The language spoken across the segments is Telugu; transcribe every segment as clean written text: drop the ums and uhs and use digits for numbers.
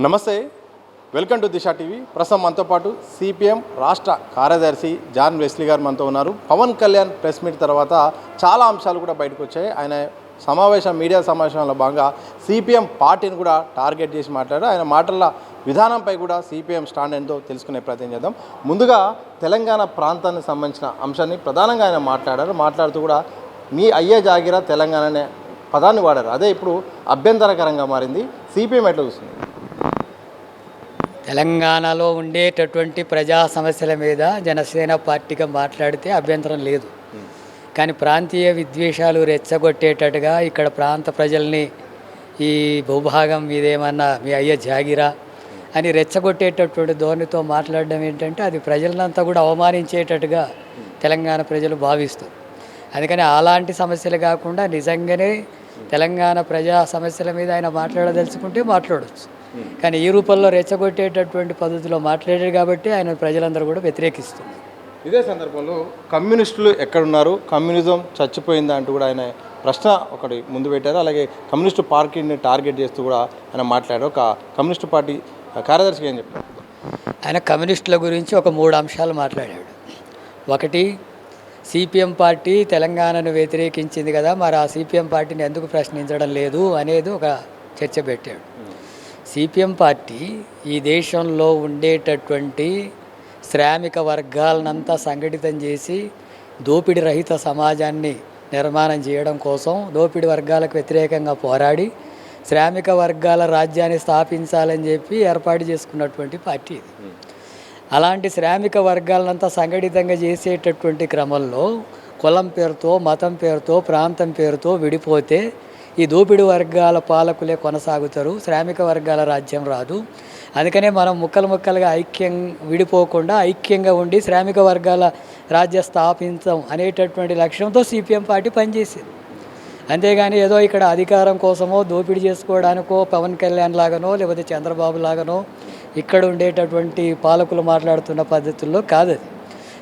నమస్తే, వెల్కమ్ టు దిశ టీవీ. ప్రస్తుతం మనతో పాటు సిపిఎం రాష్ట్ర కార్యదర్శి జాన్ వెస్లీ గారు మనతో ఉన్నారు. పవన్ కళ్యాణ్ ప్రెస్ మీట్ తర్వాత చాలా అంశాలు కూడా బయటకు వచ్చాయి. ఆయన మీడియా సమావేశంలో భాగంగా సిపిఎం పార్టీని కూడా టార్గెట్ చేసి మాట్లాడారు. ఆయన మాటల విధానంపై కూడా సిపిఎం స్టాండ్ ఏంటో తెలుసుకునే ప్రయత్నం చేద్దాం. ముందుగా తెలంగాణ ప్రాంతానికి సంబంధించిన అంశాన్ని ప్రధానంగా ఆయన మాట్లాడుతూ కూడా మీ అయ్యే జాగిరా తెలంగాణ అనే పదాన్ని వాడారు. అదే ఇప్పుడు అభ్యంతరకరంగా మారింది. సిపిఎం ఎట్లా చూస్తుంది? తెలంగాణలో ఉండేటటువంటి ప్రజా సమస్యల మీద జనసేన పార్టీగా మాట్లాడితే అభ్యంతరం లేదు. కానీ ప్రాంతీయ విద్వేషాలు రెచ్చగొట్టేటట్టుగా ఇక్కడ ప్రాంత ప్రజల్ని ఈ భూభాగం మీదేమన్నా మీ అయ్య జాగిరా అని రెచ్చగొట్టేటటువంటి ధోరణితో మాట్లాడడం ఏంటంటే అది ప్రజలంతా కూడా అవమానించేటట్టుగా తెలంగాణ ప్రజలు భావిస్తారు. అందుకని అలాంటి సమస్యలు కాకుండా నిజంగానే తెలంగాణ ప్రజా సమస్యల మీద ఆయన మాట్లాడదలుచుకుంటే మాట్లాడవచ్చు. కానీ ఈ రూపంలో రెచ్చగొట్టేటటువంటి పద్ధతిలో మాట్లాడారు కాబట్టి ఆయన ప్రజలందరూ కూడా వ్యతిరేకిస్తున్నారు. ఇదే సందర్భంలో కమ్యూనిస్టులు ఎక్కడున్నారు, కమ్యూనిజం చచ్చిపోయిందా అంటూ కూడా ఆయన ప్రశ్న ఒకటి ముందు పెట్టారు. అలాగే కమ్యూనిస్టు పార్టీని టార్గెట్ చేస్తూ కూడా ఆయన మాట్లాడారు. ఒక కమ్యూనిస్టు పార్టీ కార్యదర్శిగా ఏం చెప్పారు? ఆయన కమ్యూనిస్టుల గురించి ఒక 3 అంశాలు మాట్లాడాడు. ఒకటి, సిపిఎం పార్టీ తెలంగాణను వ్యతిరేకించింది కదా, మరి ఆ సిపిఎం పార్టీని ఎందుకు ప్రశ్నించడం లేదు అనేది ఒక చర్చ పెట్టాడు. సిపిఎం పార్టీ ఈ దేశంలో ఉండేటటువంటి శ్రామిక వర్గాలనంతా సంఘటితం చేసి దోపిడీ రహిత సమాజాన్ని నిర్మాణం చేయడం కోసం దోపిడీ వర్గాలకు వ్యతిరేకంగా పోరాడి శ్రామిక వర్గాల రాజ్యాన్ని స్థాపించాలని చెప్పి ఏర్పాటు చేసుకున్నటువంటి పార్టీ ఇది. అలాంటి శ్రామిక వర్గాలనంతా సంఘటితంగా చేసేటటువంటి క్రమంలో కులం పేరుతో, మతం పేరుతో, ప్రాంతం పేరుతో విడిపోతే ఈ దోపిడీ వర్గాల పాలకులే కొనసాగుతారు, శ్రామిక వర్గాల రాజ్యం రాదు. అందుకనే మనం ముక్కలుగా విడిపోకుండా ఐక్యంగా ఉండి శ్రామిక వర్గాల రాజ్య స్థాపించం అనేటటువంటి లక్ష్యంతో సిపిఎం పార్టీ పనిచేసింది. అంతేగాని ఏదో ఇక్కడ అధికారం కోసమో దోపిడీ చేసుకోవడానికో పవన్ కళ్యాణ్ లాగానో లేకపోతే చంద్రబాబు లాగానో ఇక్కడ ఉండేటటువంటి పాలకులు మాట్లాడుతున్న పద్ధతుల్లో కాదు. అది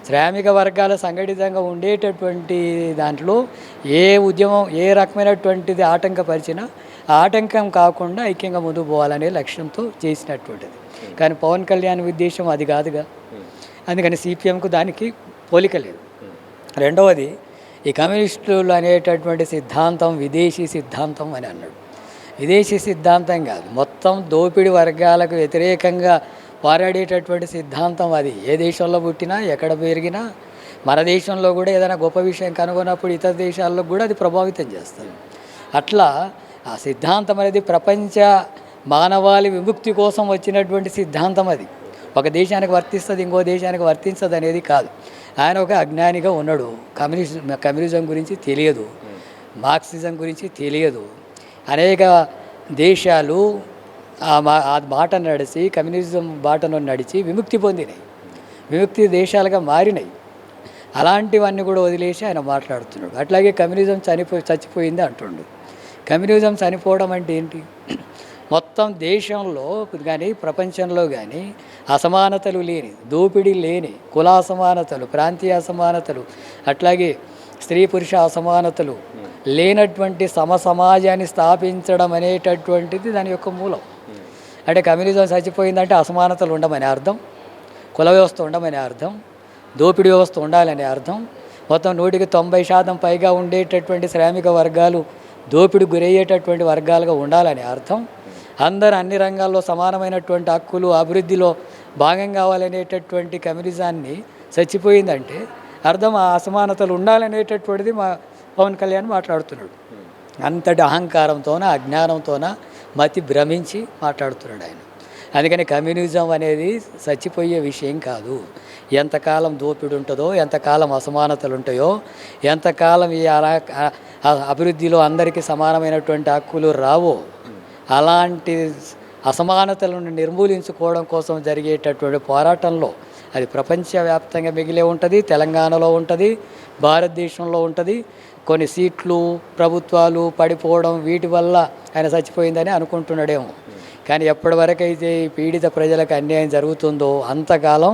శ్రామిక వర్గాల సంఘటితంగా ఉండేటటువంటి దాంట్లో ఏ ఉద్యమం ఏ రకమైనటువంటిది ఆటంకపరిచినా ఆటంకం కాకుండా ఐక్యంగా ముందుకు పోవాలనే లక్ష్యంతో చేసినటువంటిది. కానీ పవన్ కళ్యాణ్ ఉద్దేశం అది కాదుగా. అందుకని సిపిఎంకు దానికి పోలిక లేదు. రెండవది, ఈ కమ్యూనిస్టులు అనేటటువంటి సిద్ధాంతం విదేశీ సిద్ధాంతం అని అన్నాడు. విదేశీ సిద్ధాంతం కాదు, మొత్తం దోపిడీ వర్గాలకు వ్యతిరేకంగా పోరాడేటటువంటి సిద్ధాంతం అది. ఏ దేశంలో పుట్టినా ఎక్కడ పెరిగినా మన దేశంలో కూడా ఏదైనా గొప్ప విషయం కనుగొన్నప్పుడు ఇతర దేశాల్లో కూడా అది ప్రభావితం చేస్తుంది. అట్లా ఆ సిద్ధాంతం అనేది ప్రపంచ మానవాళి విముక్తి కోసం వచ్చినటువంటి సిద్ధాంతం. అది ఒక దేశానికి వర్తిస్తుంది, ఇంకో దేశానికి వర్తించదు అనేది కాదు. ఆయన ఒక అజ్ఞానిగా ఉన్నాడు. కమ్యూనిజం గురించి తెలియదు, మార్క్సిజం గురించి తెలియదు. అనేక దేశాలు ఆ బాట నడిచి కమ్యూనిజం బాటను నడిచి విముక్తి పొందినాయి, విముక్తి దేశాలుగా మారినాయి. అలాంటివన్నీ కూడా వదిలేసి ఆయన మాట్లాడుతున్నాడు. అట్లాగే కమ్యూనిజం చచ్చిపోయింది అంటుండు. కమ్యూనిజం చనిపోవడం అంటే ఏంటి? మొత్తం దేశంలో కానీ ప్రపంచంలో కానీ అసమానతలు లేని, దోపిడీ లేని, కుల అసమానతలు, ప్రాంతీయ అసమానతలు, అట్లాగే స్త్రీ పురుష అసమానతలు లేనటువంటి సమాజాన్ని స్థాపించడం అనేటటువంటిది దాని యొక్క మూలం. అంటే కమ్యూనిజం చచ్చిపోయిందంటే అసమానతలు ఉండమని అర్థం, కుల వ్యవస్థ ఉండమని అర్థం, దోపిడీ వ్యవస్థ ఉండాలని అర్థం. మొత్తం 90% పైగా ఉండేటటువంటి శ్రామిక వర్గాలు దోపిడీ గురయ్యేటటువంటి వర్గాలుగా ఉండాలని అర్థం. అందరూ అన్ని రంగాల్లో సమానమైనటువంటి హక్కులు అభివృద్ధిలో భాగం కావాలనేటటువంటి కమ్యూనిజాన్ని చచ్చిపోయిందంటే అర్థం ఆ అసమానతలు ఉండాలనేటటువంటిది మా పవన్ కళ్యాణ్ మాట్లాడుతున్నాడు. అంతటి అహంకారంతోన అజ్ఞానంతోన మతి భ్రమించి మాట్లాడుతున్నాడు ఆయన. అందుకని కమ్యూనిజం అనేది చచ్చిపోయే విషయం కాదు. ఎంతకాలం దోపిడి ఉంటుందో, ఎంతకాలం అసమానతలు ఉంటాయో, ఎంతకాలం ఈ అభివృద్ధిలో అందరికీ సమానమైనటువంటి హక్కులు రావో, అలాంటి అసమానతలను నిర్మూలించుకోవడం కోసం జరిగేటటువంటి పోరాటంలో అది ప్రపంచవ్యాప్తంగా మిగిలే ఉంటుంది, తెలంగాణలో ఉంటుంది, భారతదేశంలో ఉంటుంది. కొన్ని సీట్లు ప్రభుత్వాలు పడిపోవడం వీటి వల్ల ఆయన చచ్చిపోయిందని అనుకుంటున్నాడేమో. కానీ ఎప్పటి వరకైతే ఈ పీడిత ప్రజలకు అన్యాయం జరుగుతుందో అంతకాలం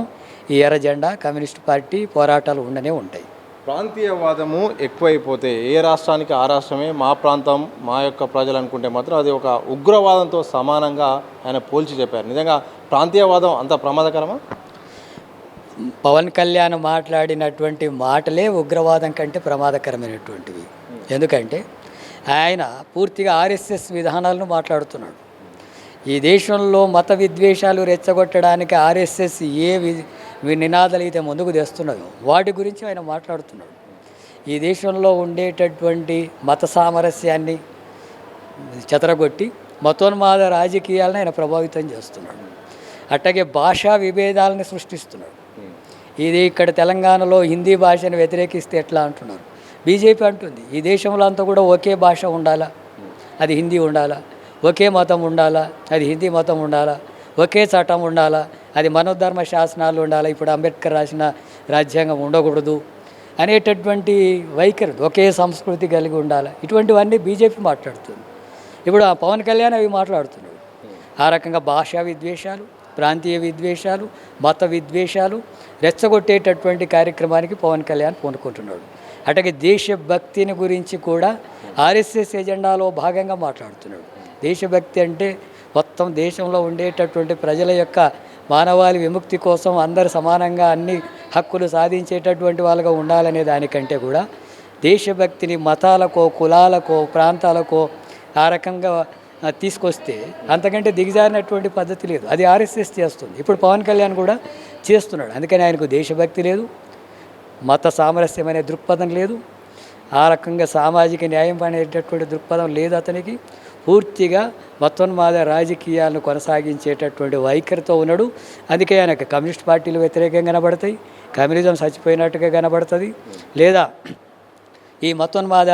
ఈ ఎర్ర జెండా కమ్యూనిస్ట్ పార్టీ పోరాటాలు ఉండనే ఉంటాయి. ప్రాంతీయవాదము ఎక్కువైపోతే ఏ రాష్ట్రానికి ఆ రాష్ట్రమే మా ప్రాంతం మా యొక్క ప్రజలు అనుకుంటే మాత్రం అది ఒక ఉగ్రవాదంతో సమానంగా ఆయన పోల్చి చెప్పారు. నిజంగా ప్రాంతీయవాదం అంత ప్రమాదకరమా? పవన్ కళ్యాణ్ మాట్లాడినటువంటి మాటలే ఉగ్రవాదం కంటే ప్రమాదకరమైనటువంటివి. ఎందుకంటే ఆయన పూర్తిగా ఆర్ఎస్ఎస్ విధానాలను మాట్లాడుతున్నాడు. ఈ దేశంలో మత విద్వేషాలు రెచ్చగొట్టడానికి ఆర్ఎస్ఎస్ ఏ నినాదాలు అయితే ముందుకు తెస్తున్నదో వాటి గురించి ఆయన మాట్లాడుతున్నాడు. ఈ దేశంలో ఉండేటటువంటి మత సామరస్యాన్ని చెదరగొట్టి మతోన్మాద రాజకీయాలను ఆయన ప్రభావితం చేస్తున్నాడు. అట్లాగే భాషా విభేదాలను సృష్టిస్తున్నాడు. ఇది ఇక్కడ తెలంగాణలో హిందీ భాషను వ్యతిరేకిస్తే ఎట్లా అంటున్నారు. బీజేపీ అంటుంది ఈ దేశంలో అంతా కూడా ఒకే భాష ఉండాలా, అది హిందీ ఉండాలా, ఒకే మతం ఉండాలా, అది హిందీ మతం ఉండాలా, ఒకే చట్టం ఉండాలా, అది మనోధర్మ శాసనాలు ఉండాలా, ఇప్పుడు అంబేద్కర్ రాసిన రాజ్యాంగం ఉండకూడదు అనేటటువంటి వైఖరి, ఒకే సంస్కృతి కలిగి ఉండాలా, ఇటువంటివన్నీ బీజేపీ మాట్లాడుతుంది. ఇప్పుడు ఆ పవన్ కళ్యాణ్ అవి మాట్లాడుతున్నాడు. ఆ రకంగా భాషా విద్వేషాలు, ప్రాంతీయ విద్వేషాలు, మత విద్వేషాలు రెచ్చగొట్టేటటువంటి కార్యక్రమానికి పవన్ కళ్యాణ్ పూనుకుంటున్నాడు. అట్లాగే దేశభక్తిని గురించి కూడా ఆర్ఎస్ఎస్ ఎజెండాలో భాగంగా మాట్లాడుతున్నాడు. దేశభక్తి అంటే మొత్తం దేశంలో ఉండేటటువంటి ప్రజల యొక్క మానవాళి విముక్తి కోసం అందరు సమానంగా అన్ని హక్కులు సాధించేటటువంటి వాళ్ళగా ఉండాలనే దానికంటే కూడా దేశభక్తిని మతాలకో కులాలకో ప్రాంతాలకో ఆ రకంగా తీసుకొస్తే అంతకంటే దిగజారినటువంటి పద్ధతి లేదు. అది ఆర్ఎస్ఎస్ చేస్తుంది. ఇప్పుడు పవన్ కళ్యాణ్ కూడా చేస్తున్నాడు. అందుకని ఆయనకు దేశభక్తి లేదు, మత సామరస్యం అనే దృక్పథం లేదు, ఆ రకంగా సామాజిక న్యాయం అనేటటువంటి దృక్పథం లేదు అతనికి. పూర్తిగా మతోన్మాద రాజకీయాలను కొనసాగించేటటువంటి వైఖరితో ఉన్నాడు. అందుకే ఆయనకు కమ్యూనిస్ట్ పార్టీలు వ్యతిరేకంగా కనబడతాయి, కమ్యూనిజం చచ్చిపోయినట్టుగా కనబడుతుంది, లేదా ఈ మతోన్మాద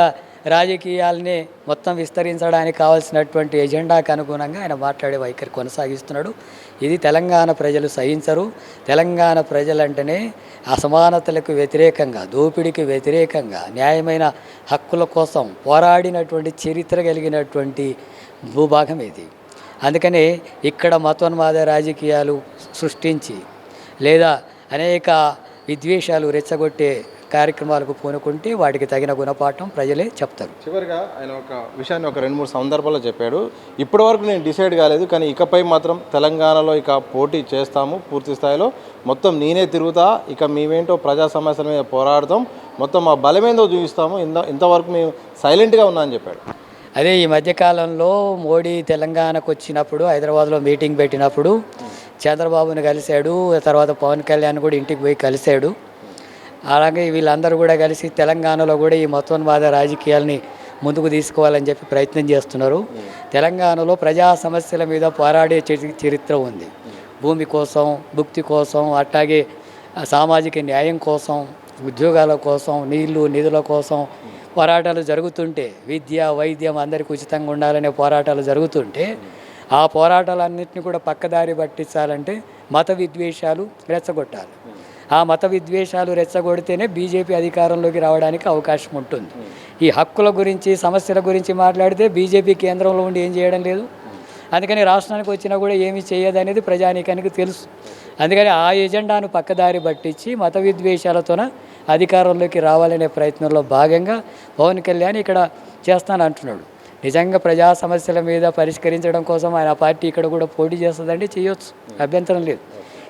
రాజకీయాలనే మొత్తం విస్తరించడానికి కావాల్సినటువంటి ఎజెండాకు అనుగుణంగా ఆయన మాట్లాడే వైఖరి కొనసాగిస్తున్నాడు. ఇది తెలంగాణ ప్రజలు సహించరు. తెలంగాణ ప్రజలంటేనే అసమానతలకు వ్యతిరేకంగా, దోపిడీకి వ్యతిరేకంగా, న్యాయమైన హక్కుల కోసం పోరాడినటువంటి చరిత్ర కలిగినటువంటి భూభాగం ఇది. అందుకనే ఇక్కడ మతోన్మాద రాజకీయాలు సృష్టించి లేదా అనేక విద్వేషాలు రెచ్చగొట్టే కార్యక్రమాలకు పూనుకుంటే వాటికి తగిన గుణపాఠం ప్రజలే చెప్తారు. చివరిగా ఆయన ఒక విషయాన్ని ఒక 2-3 సందర్భాల్లో చెప్పాడు. ఇప్పటి వరకు నేను డిసైడ్ కాలేదు, కానీ ఇకపై మాత్రం తెలంగాణలో ఇక పోటీ చేస్తాము పూర్తి స్థాయిలో, మొత్తం నేనే తిరుగుతా, ఇక మేమేంటో ప్రజా సమస్యల మీద పోరాడతాం, మొత్తం మా బలమేందో చూపిస్తాము, ఇంతవరకు మేము సైలెంట్గా ఉన్నా అని చెప్పాడు. అదే ఈ మధ్యకాలంలో మోడీ తెలంగాణకు వచ్చినప్పుడు హైదరాబాద్లో మీటింగ్ పెట్టినప్పుడు చంద్రబాబుని కలిశాడు, తర్వాత పవన్ కళ్యాణ్ కూడా ఇంటికి పోయి కలిశాడు. అలాగే వీళ్ళందరూ కూడా కలిసి తెలంగాణలో కూడా ఈ మతోన్మాద రాజకీయాల్ని ముందుకు తీసుకోవాలని చెప్పి ప్రయత్నం చేస్తున్నారు. తెలంగాణలో ప్రజా సమస్యల మీద పోరాడే చరిత్ర ఉంది. భూమి కోసం, భుక్తి కోసం, అట్లాగే సామాజిక న్యాయం కోసం, ఉద్యోగాల కోసం, నీళ్లు నిధుల కోసం పోరాటాలు జరుగుతుంటే, విద్య వైద్యం అందరికీ ఉచితంగా ఉండాలనే పోరాటాలు జరుగుతుంటే ఆ పోరాటాలన్నింటినీ కూడా పక్కదారి పట్టించాలంటే మత విద్వేషాలు రెచ్చగొట్టాలి. ఆ మత విద్వేషాలు రెచ్చగొడితేనే బీజేపీ అధికారంలోకి రావడానికి అవకాశం ఉంటుంది. ఈ హక్కుల గురించి సమస్యల గురించి మాట్లాడితే బీజేపీ కేంద్రంలో ఉండి ఏం చేయడం లేదు. అందుకని రాష్ట్రానికి వచ్చినా కూడా ఏమీ చేయదనేది ప్రజానీకానికి తెలుసు. అందుకని ఆ ఎజెండాను పక్కదారి పట్టించి మత విద్వేషాలతోన అధికారంలోకి రావాలనే ప్రయత్నంలో భాగంగా పవన్ కళ్యాణ్ ఇక్కడ చేస్తానంటున్నాడు. నిజంగా ప్రజా సమస్యల మీద పరిష్కరించడం కోసం ఆయన పార్టీ ఇక్కడ కూడా పోటీ చేస్తుందంటే చేయొచ్చు, అభ్యంతరం లేదు.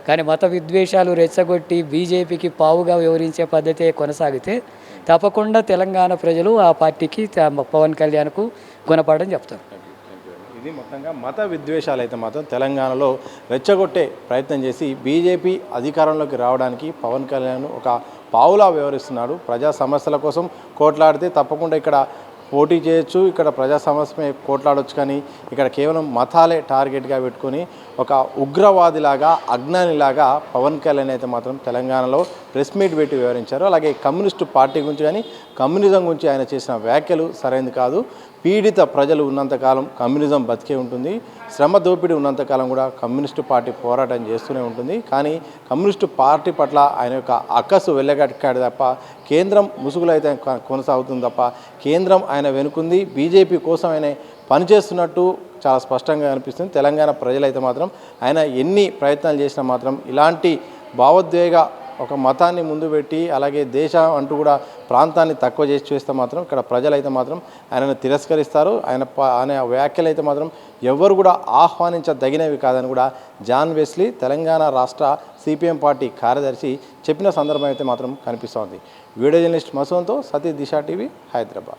కానీ మత విద్వేషాలు రెచ్చగొట్టి బీజేపీకి పావుగా వివరించే పద్ధతే కొనసాగితే తప్పకుండా తెలంగాణ ప్రజలు ఆ పార్టీకి పవన్ కళ్యాణ్కు గుణపాఠం చెప్తారు. ఇది మొత్తంగా మత విద్వేషాలు అయితే మాత్రం తెలంగాణలో రెచ్చగొట్టే ప్రయత్నం చేసి బీజేపీ అధికారంలోకి రావడానికి పవన్ కళ్యాణ్ ఒక పావులా వ్యవహరిస్తున్నాడు. ప్రజా సమస్యల కోసం కోట్లాడితే తప్పకుండా ఇక్కడ పోటీ చేయొచ్చు, ఇక్కడ ప్రజా సమస్య కోట్లాడొచ్చు, కానీ ఇక్కడ కేవలం మతాలే టార్గెట్గా పెట్టుకొని ఒక ఉగ్రవాదిలాగా అజ్ఞానిలాగా పవన్ కళ్యాణ్ అయితే మాత్రం తెలంగాణలో ప్రెస్ మీట్ పెట్టి వివరించారు. అలాగే కమ్యూనిస్టు పార్టీ గురించి కానీ కమ్యూనిజం గురించి ఆయన చేసిన వ్యాఖ్యలు సరైనది కాదు. పీడిత ప్రజలు ఉన్నంతకాలం కమ్యూనిజం బతికే ఉంటుంది, శ్రమ దోపిడీ ఉన్నంతకాలం కూడా కమ్యూనిస్టు పార్టీ పోరాటం చేస్తూనే ఉంటుంది. కానీ కమ్యూనిస్టు పార్టీ పట్ల ఆయన యొక్క అక్కసు వెళ్ళగట్టాడు తప్ప కేంద్రం ముసుగులో అయితే కొనసాగుతుంది తప్ప కేంద్రం ఆయన వెనుకుంది, బీజేపీ కోసం ఆయన పనిచేస్తున్నట్టు చాలా స్పష్టంగా అనిపిస్తుంది. తెలంగాణ ప్రజలైతే మాత్రం ఆయన ఎన్ని ప్రయత్నాలు చేసినా మాత్రం ఇలాంటి భావోద్వేగ ఒక మతాన్ని ముందు పెట్టి అలాగే దేశం అంటూ కూడా ప్రాంతాన్ని తక్కువ చేసి చూస్తే మాత్రం ఇక్కడ ప్రజలైతే మాత్రం ఆయనను తిరస్కరిస్తారు. ఆయన వ్యాఖ్యలు అయితే మాత్రం ఎవరు కూడా ఆహ్వానించదగినవి కాదని కూడా జాన్ వెస్లీ తెలంగాణ రాష్ట్ర సిపిఎం పార్టీ కార్యదర్శి చెప్పిన సందర్భం అయితే మాత్రం కనిపిస్తోంది. వీడియో జర్నలిస్ట్ మసూన్తో సతీష్ దిశ టీవీ హైదరాబాద్.